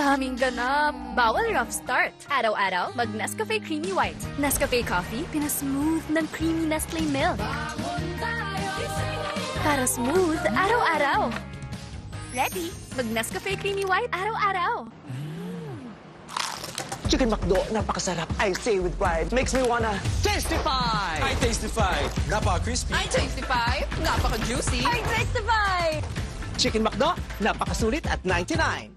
daming ganap. Bawal rough start. Araw-araw, mag Nescafe Creamy White. Nescafe Coffee, pinasmooth ng creamy Nestle milk. Para smooth, araw-araw. Ready? Mag Nescafe Creamy White, araw-araw. Chicken McDo, napakasarap. I say with pride. Makes me wanna testify! I Tastify! Napaka-crispy! I Tastify, napaka-juicy. I Tastify! Chicken McDo, napakasulit at 99.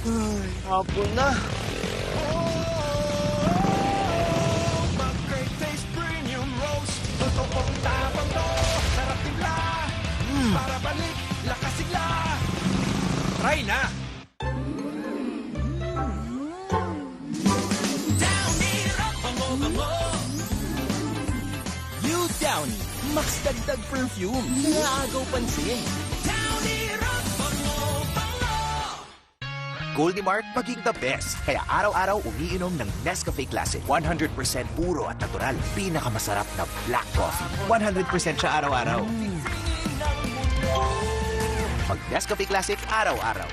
Ay, hapon na. Taste Premium Roast. Totoong tapang to. Sarap tigla. Para balik, lakas sigla. Try na! Downy Rock, bango-bango. You Downy, mas dagdag perfume. Naagaw pansin. Downy Rock, bango-bango. Goldie Mart maging the best. Kaya araw-araw umiinom ng Nescafe Classic. 100% puro at natural. Pinakamasarap na black coffee. 100% siya araw-araw. Mag Nescafe Classic araw-araw.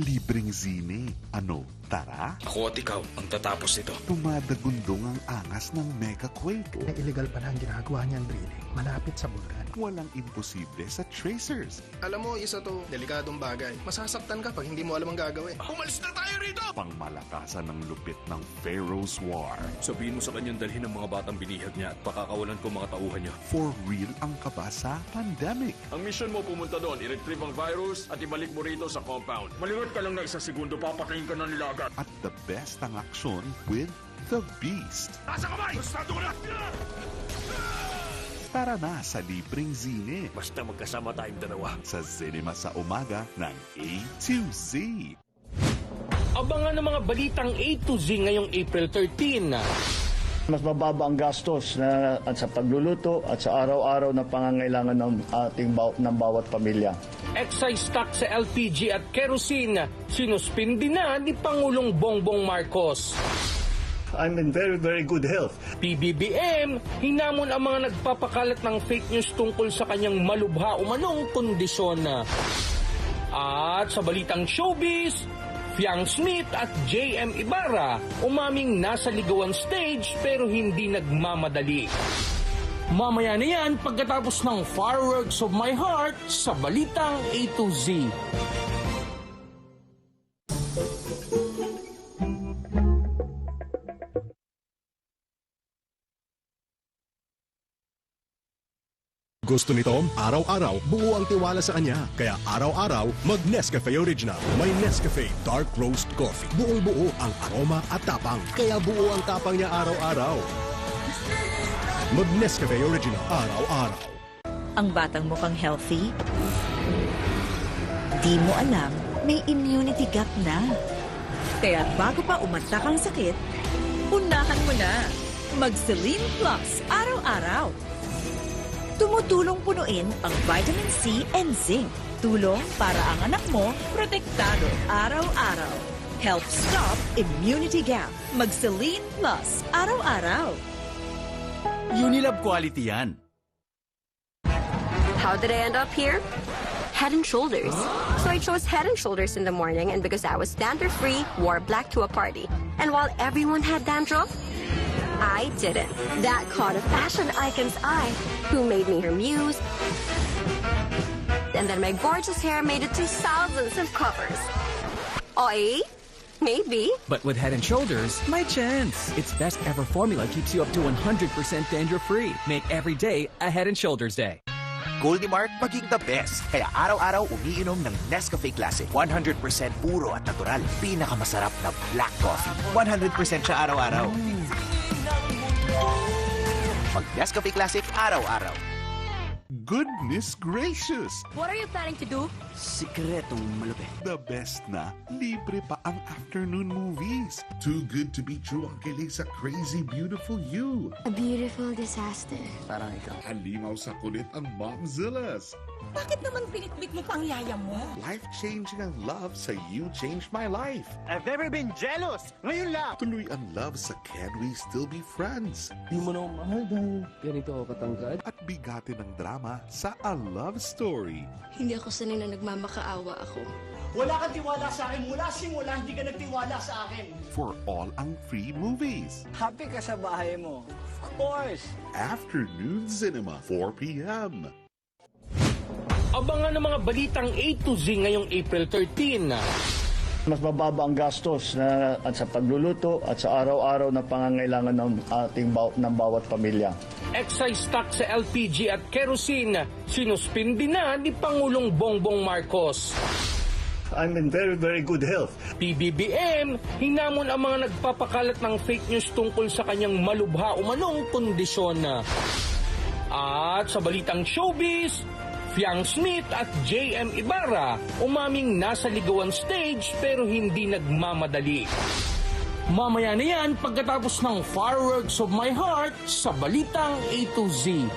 Libreng zine. Ano, tara? Ako at ikaw ang tatapos nito. Tumadagundong ang angas ng Mega Quake. Illegal pa na ang ginagawa niyang drilling malapit sa bulkan. Walang imposible sa tracers. Alam mo, isa to, delikadong bagay. Masasaktan ka pag hindi mo alam ang gagawin. Umalis na tayo rito! Pangmalakasan ng lupit ng Pharaoh's War. Sabihin mo sa kanyang dalhin ng mga batang binihag niya at pakakawalan ko mga tauhan niya. For real ang kaba sa pandemic. Ang mission mo pumunta doon, i-retrieve ang virus at ibalik mo rito sa compound. Malingot ka lang na isang segundo, papatayin ka na nila agad. At the best ang aksyon with The Beast. Nasa kamay! Bastado ka na! Tara na sa libreng zine. Basta magkasama tayong dalawa. Sa Cinema sa umaga ng A to Z. Abangan ng mga balitang A to Z ngayong April 13. Mas mababa ang gastos at sa pagluluto at sa araw-araw na pangangailangan ng ng bawat pamilya. Excise tax sa LPG at kerosene, sinuspindi na ni Pangulong Bongbong Marcos. I'm in very, very good health. PBBM, hinamon ang mga nagpapakalat ng fake news tungkol sa kanyang malubha umanong kondisyon. At sa balitang showbiz, Fiang Smith at JM Ibarra umaming nasa ligawan stage pero hindi nagmamadali. Mamaya na yan pagkatapos ng Fireworks of My Heart sa balitang A to Z. Gusto nito, araw-araw, buo ang tiwala sa kanya. Kaya araw-araw, mag-Nescafe Original. May Nescafe Dark Roast Coffee. Buong-buo ang aroma at tapang. Kaya buo ang tapang niya araw-araw. Mag-Nescafe Original, araw-araw. Ang batang mukhang healthy? Di mo alam, may immunity gap na. Kaya bago pa umatak ang sakit, unahan mo na. Mag-Celine Plus, araw-araw. Tumutulong punuin ang vitamin C and zinc. Tulong para ang anak mo protektado araw-araw. Help stop immunity gap. Mag-Celine Plus araw-araw. Unilab quality yan. How did I end up here? Head and Shoulders. So I chose Head and Shoulders in the morning, and because I was dandruff-free, wore black to a party. And while everyone had dandruff, I didn't. That caught a fashion icon's eye, who made me her muse. And then my gorgeous hair made it to thousands of covers. Oi, maybe. But with Head and Shoulders, my chance. Its best ever formula keeps you up to 100% dandruff-free. Make every day a Head and Shoulders day. Goldie Mart maging the best. Kaya araw-araw umiinom ng Nescafe Classic. 100% puro at natural. Pinakamasarap na black coffee. 100% siya araw-araw. Mag Nescafe Classic araw-araw. Goodness gracious! What are you planning to do? Sikretong malupit. The best na, libre pa ang afternoon movies. Too good to be true ang kilig sa Crazy Beautiful You. A beautiful disaster. Parang ikaw. Halimaw sa kulit ang Momzillas. Bakit naman pinitbit mo pang yaya mo? Life-changing ang love sa You Changed My Life. I've never been jealous. Ngayon lang. Tuloy ang love sa Can We Still Be Friends? Di mo na mahal dahil ganito ako katangkad. At bigatin ng drama sa A Love Story. Hindi ako sanay na nagmamakaawa ako. Wala kang tiwala sa akin. Mula simula, hindi ka nagtiwala sa akin. For all ang free movies. Happy ka sa bahay mo. Of course. Afternoon Cinema, 4 p.m. Abangan ng mga balitang A to Z ngayong April 13. Mas mababa ang gastos at sa pagluluto at sa araw-araw na pangangailangan ng bawat pamilya. Excise tax sa LPG at kerosene, sinuspindi na ni Pangulong Bongbong Marcos. I'm in very, very good health. PBBM, hinamon ang mga nagpapakalat ng fake news tungkol sa kanyang malubha umanong kondisyon. At sa balitang showbiz, Fiang Smith at JM Ibarra umaming nasa ligawan stage pero hindi nagmamadali. Mamaya na yan pagkatapos ng Fireworks of My Heart sa Balitang A to Z.